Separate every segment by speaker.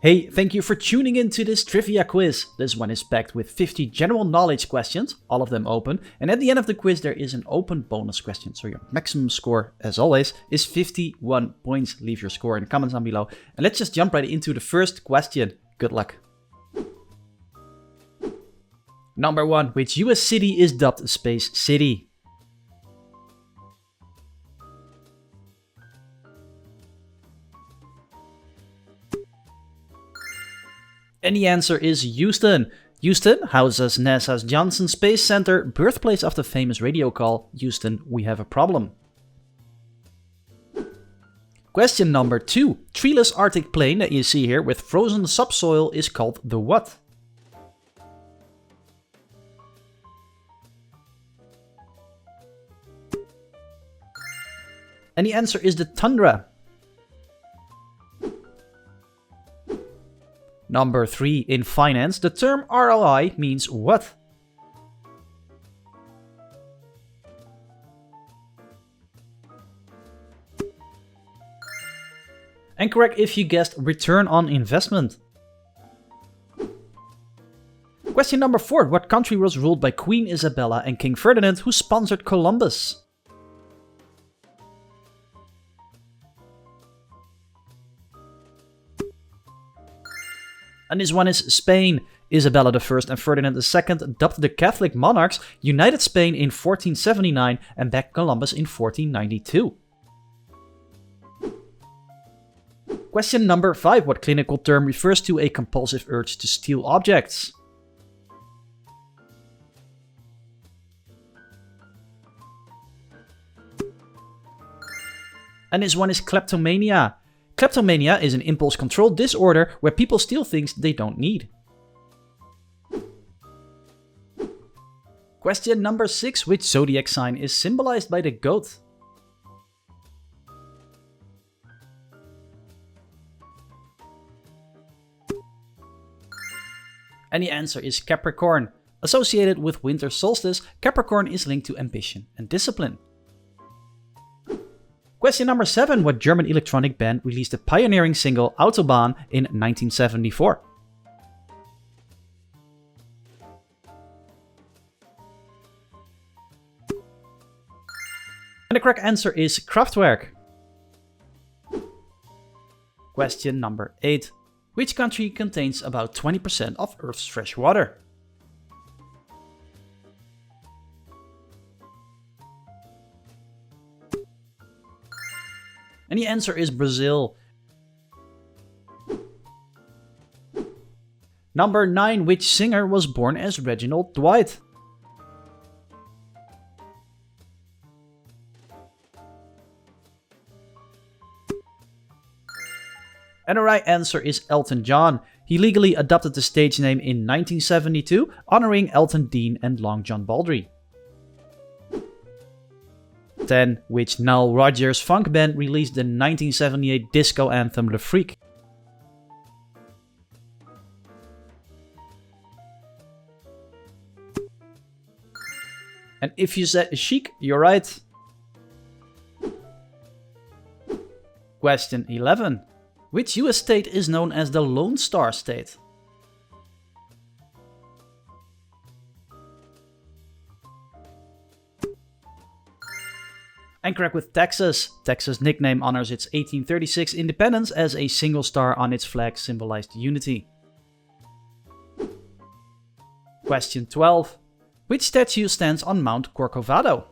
Speaker 1: Hey, thank you for tuning in to this trivia quiz. This one is packed with 50 general knowledge questions, all of them open, and at the end of the quiz there is an open bonus question, so your maximum score, as always, is 51 points. Leave your score in the comments down below, and let's just jump right into the first question. Good luck. Number 1. Which US city is dubbed Space City? And the answer is Houston. Houston houses NASA's Johnson Space Center, birthplace of the famous radio call, "Houston, we have a problem." Question number 2. Treeless Arctic plain that you see here with frozen subsoil is called the what? And the answer is the tundra. Number 3. In finance, the term ROI means what? And correct if you guessed return on investment. Question number 4. What country was ruled by Queen Isabella and King Ferdinand, who sponsored Columbus? And this one is Spain. Isabella I and Ferdinand II dubbed the Catholic monarchs, united Spain in 1479 and backed Columbus in 1492. Question number 5. What clinical term refers to a compulsive urge to steal objects? And this one is kleptomania. Kleptomania is an impulse control disorder where people steal things they don't need. Question number 6. Which zodiac sign is symbolized by the goat? And the answer is Capricorn. Associated with winter solstice, Capricorn is linked to ambition and discipline. Question number 7. What German electronic band released the pioneering single Autobahn in 1974? And the correct answer is Kraftwerk. Question number 8. Which country contains about 20% of Earth's fresh water? And the answer is Brazil. Number 9. Which singer was born as Reginald Dwight? And the right answer is Elton John. He legally adopted the stage name in 1972, honoring Elton Dean and Long John Baldry. 10. Which Nile Rodgers funk band released the 1978 disco anthem Le Freak? And if you said Chic, you're right. Question 11. Which US state is known as the Lone Star State? And correct with Texas. Texas' nickname honors its 1836 independence as a single star on its flag symbolized unity. Question 12. Which statue stands on Mount Corcovado?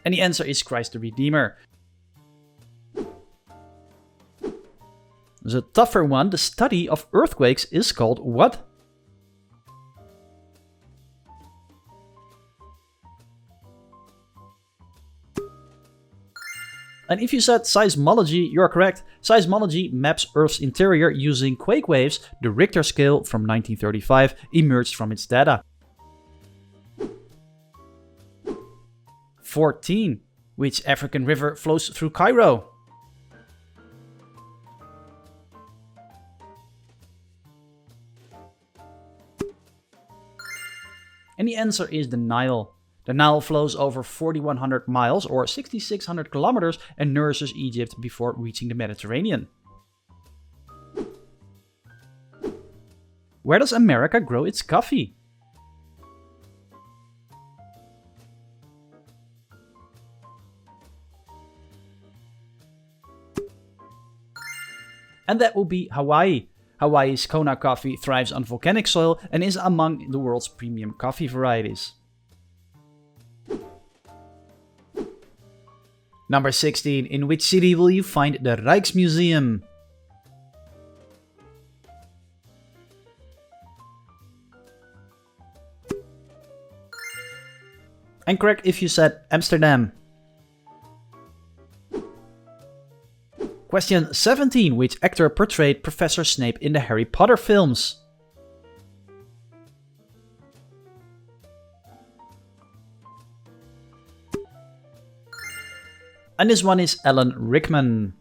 Speaker 1: And the answer is Christ the Redeemer. There's a tougher one. The study of earthquakes is called what? And if you said seismology, you're correct. Seismology maps Earth's interior using quake waves. The Richter scale from 1935 emerged from its data. 14. Which African river flows through Cairo? And the answer is the Nile. The Nile flows over 4,100 miles or 6,600 kilometers and nourishes Egypt before reaching the Mediterranean. Where does America grow its coffee? And that will be Hawaii. Hawaii's Kona coffee thrives on volcanic soil and is among the world's premium coffee varieties. Number 16. In which city will you find the Rijksmuseum? And correct if you said Amsterdam. Question 17. Which actor portrayed Professor Snape in the Harry Potter films? And this one is Alan Rickman.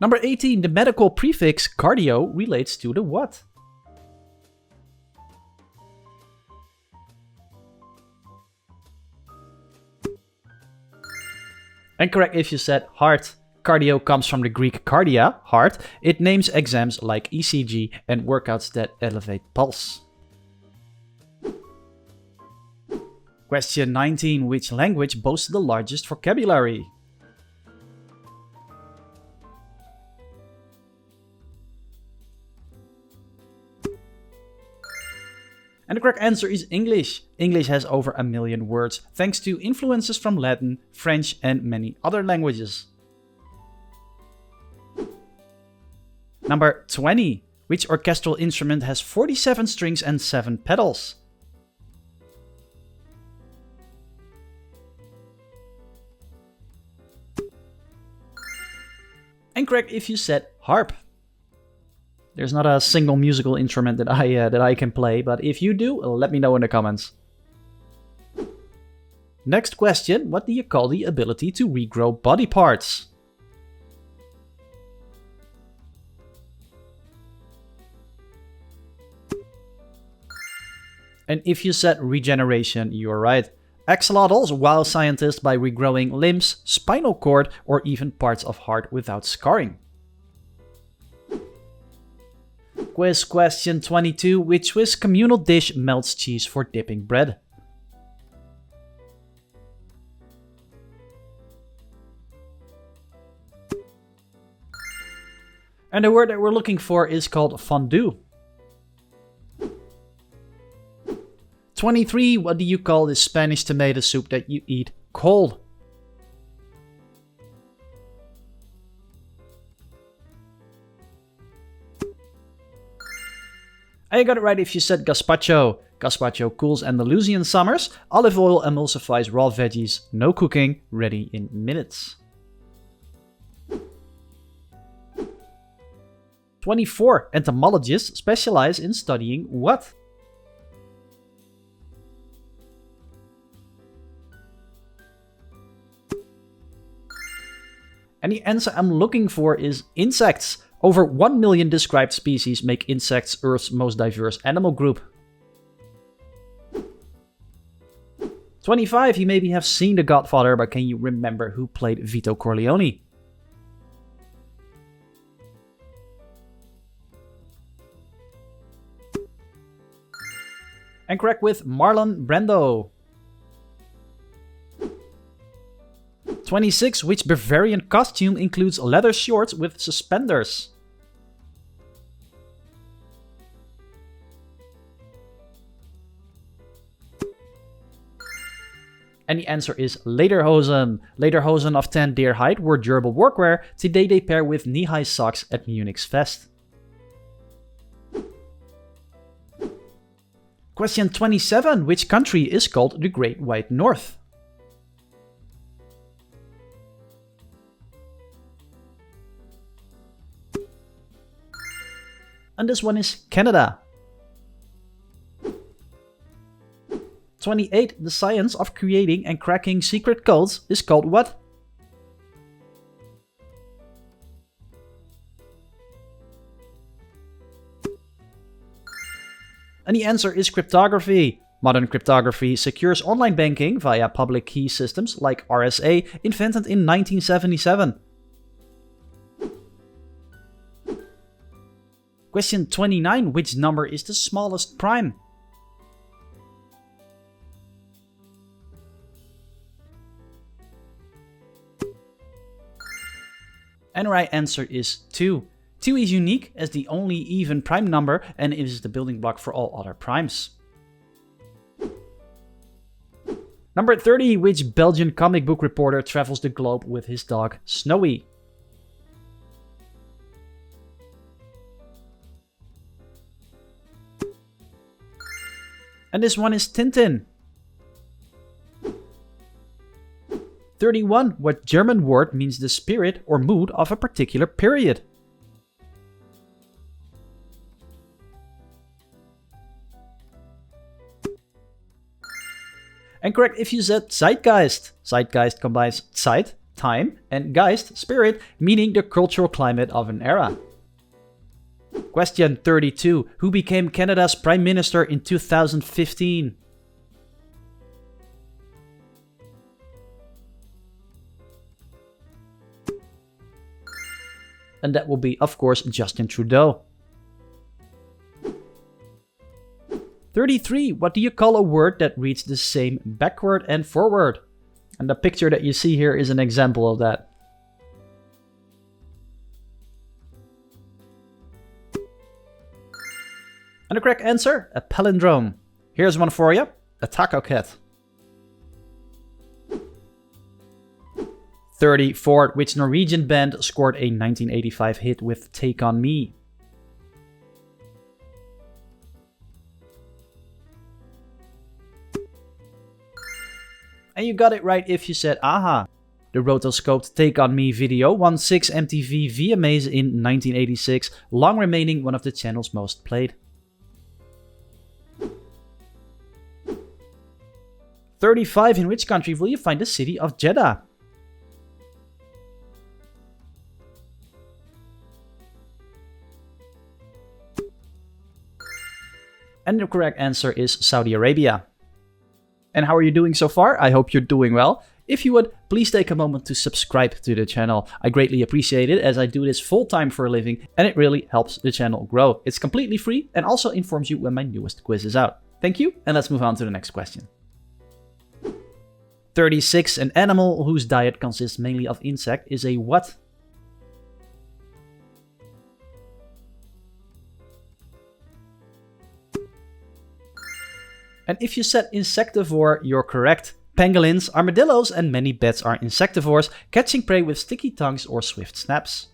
Speaker 1: Number 18. The medical prefix cardio relates to the what? And correct if you said heart. Cardio comes from the Greek cardia, heart. It names exams like ECG and workouts that elevate pulse. Question 19. Which language boasts the largest vocabulary? And the correct answer is English. English has over 1 million words, thanks to influences from Latin, French, and many other languages. Number 20. Which orchestral instrument has 47 strings and 7 pedals? And correct if you said harp. There's not a single musical instrument that I can play, but if you do, let me know in the comments. Next question, what do you call the ability to regrow body parts? And if you said regeneration, you're right. Axolotls wow scientists by regrowing limbs, spinal cord, or even parts of heart without scarring. Quiz question 22. Which Swiss communal dish melts cheese for dipping bread? And the word that we're looking for is called fondue. 23. What do you call this Spanish tomato soup that you eat cold? I got it right if you said gazpacho. Gazpacho cools Andalusian summers. Olive oil emulsifies raw veggies. No cooking. Ready in minutes. 24. Entomologists specialize in studying what? And the answer I'm looking for is insects. Over 1 million described species make insects Earth's most diverse animal group. 25. You maybe have seen The Godfather, but can you remember who played Vito Corleone? And correct with Marlon Brando. 26. Which Bavarian costume includes leather shorts with suspenders? And the answer is lederhosen. Lederhosen of 10 deer hide were durable workwear. Today they pair with knee-high socks at Munich's Fest. Question 27. Which country is called the Great White North? And this one is Canada. 28. The science of creating and cracking secret codes is called what? And the answer is cryptography. Modern cryptography secures online banking via public key systems like RSA, invented in 1977. Question 29. Which number is the smallest prime? And the right answer is 2. 2 is unique as the only even prime number and it is the building block for all other primes. Number 30. Which Belgian comic book reporter travels the globe with his dog Snowy? And this one is Tintin. 31. What German word means the spirit or mood of a particular period? And correct if you said Zeitgeist. Zeitgeist combines Zeit, time, and Geist, spirit, meaning the cultural climate of an era. Question 32. Who became Canada's Prime Minister in 2015? And that will be, of course, Justin Trudeau. 33. What do you call a word that reads the same backward and forward? And the picture that you see here is an example of that. And the correct answer, a palindrome. Here's one for you, a taco cat. 34. Which Norwegian band scored a 1985 hit with Take On Me? And you got it right if you said AHA. The rotoscoped Take On Me video won 6 MTV VMAs in 1986, long remaining one of the channel's most played. 35. In which country will you find the city of Jeddah? And the correct answer is Saudi Arabia. And how are you doing so far? I hope you're doing well. If you would, please take a moment to subscribe to the channel. I greatly appreciate it as I do this full time for a living and it really helps the channel grow. It's completely free and also informs you when my newest quiz is out. Thank you, and let's move on to the next question. 36. An animal whose diet consists mainly of insect is a what? And if you said insectivore, you're correct. Pangolins, armadillos, and many bats are insectivores, catching prey with sticky tongues or swift snaps.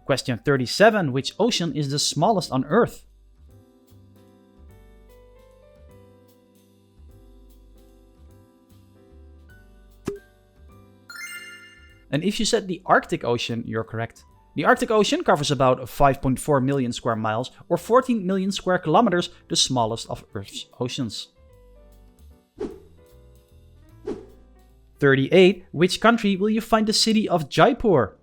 Speaker 1: Question 37. Which ocean is the smallest on Earth? And if you said the Arctic Ocean, you're correct. The Arctic Ocean covers about 5.4 million square miles or 14 million square kilometers, the smallest of Earth's oceans. 38. Which country will you find the city of Jaipur?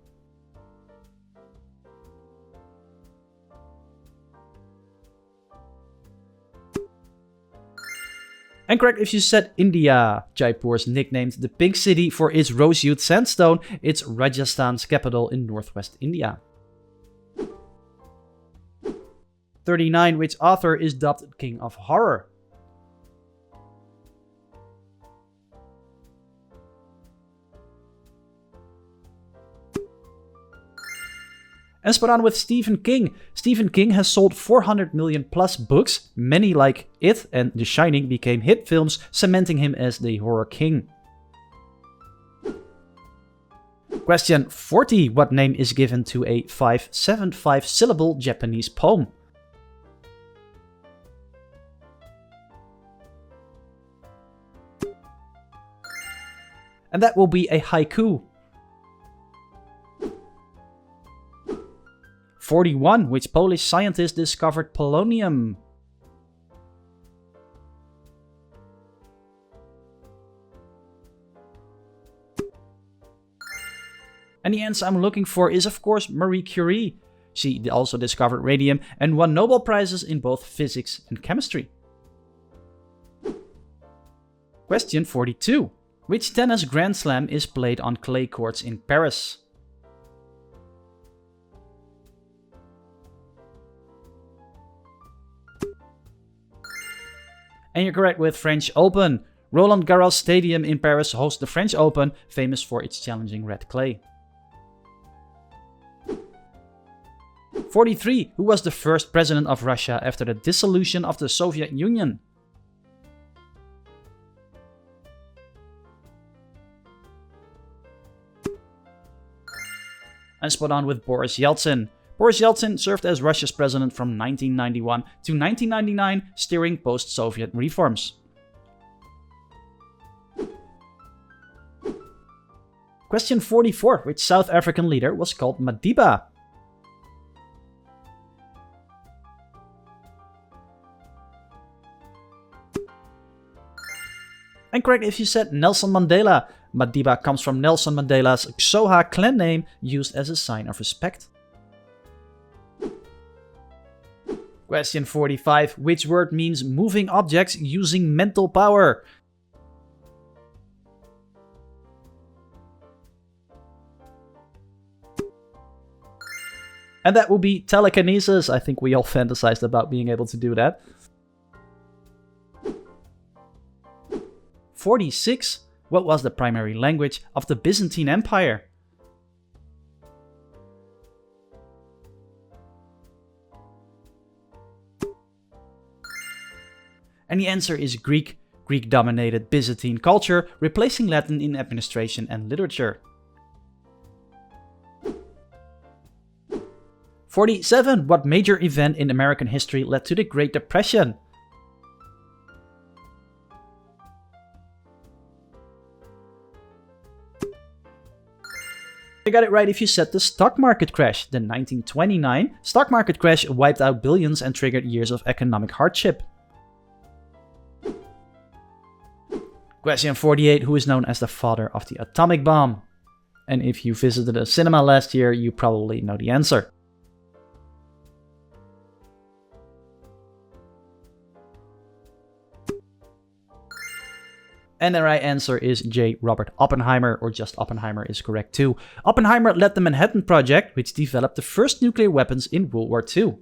Speaker 1: And correct if you said India. Jaipur is nicknamed the Pink City for its roseate sandstone. It's Rajasthan's capital in northwest India. 39. Which author is dubbed King of Horror? And spot on with Stephen King. Stephen King has sold 400 million plus books. Many like It and The Shining became hit films, cementing him as the horror king. Question 40. What name is given to a 575 syllable Japanese poem? And that will be a haiku. 41. Which Polish scientist discovered polonium? And the answer I'm looking for is, of course, Marie Curie. She also discovered radium and won Nobel Prizes in both physics and chemistry. Question 42. Which tennis Grand Slam is played on clay courts in Paris? And you're correct with French Open. Roland Garros Stadium in Paris hosts the French Open, famous for its challenging red clay. 43. Who was the first president of Russia after the dissolution of the Soviet Union? And spot on with Boris Yeltsin. Boris Yeltsin served as Russia's president from 1991 to 1999, steering post-Soviet reforms. Question 44. Which South African leader was called Madiba? And correct if you said Nelson Mandela. Madiba comes from Nelson Mandela's Xhosa clan name, used as a sign of respect. Question 45. Which word means moving objects using mental power? And that would be telekinesis. I think we all fantasized about being able to do that. 46. What was the primary language of the Byzantine Empire? And the answer is Greek. Greek dominated Byzantine culture, replacing Latin in administration and literature. 47. What major event in American history led to the Great Depression? You got it right if you said the stock market crash. The 1929 stock market crash wiped out billions and triggered years of economic hardship. Question 48. Who is known as the father of the atomic bomb? And if you visited a cinema last year, you probably know the answer. And the right answer is J. Robert Oppenheimer, or just Oppenheimer is correct too. Oppenheimer led the Manhattan Project, which developed the first nuclear weapons in World War II.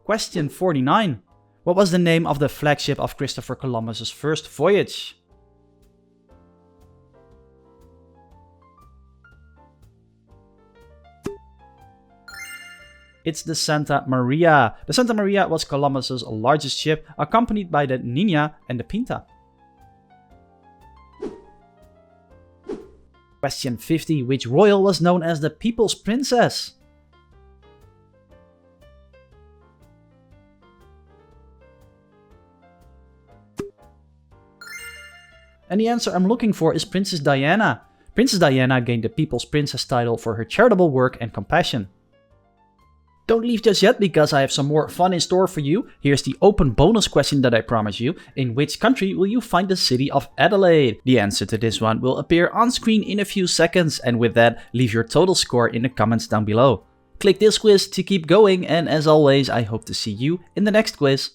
Speaker 1: Question 49. What was the name of the flagship of Christopher Columbus's first voyage? It's the Santa Maria. The Santa Maria was Columbus's largest ship, accompanied by the Niña and the Pinta. Question 50. Which royal was known as the People's Princess? And the answer I'm looking for is Princess Diana. Princess Diana gained the People's Princess title for her charitable work and compassion. Don't leave just yet, because I have some more fun in store for you. Here's the open bonus question that I promised you. In which country will you find the city of Adelaide? The answer to this one will appear on screen in a few seconds, and with that, leave your total score in the comments down below. Click this quiz to keep going, and as always, I hope to see you in the next quiz.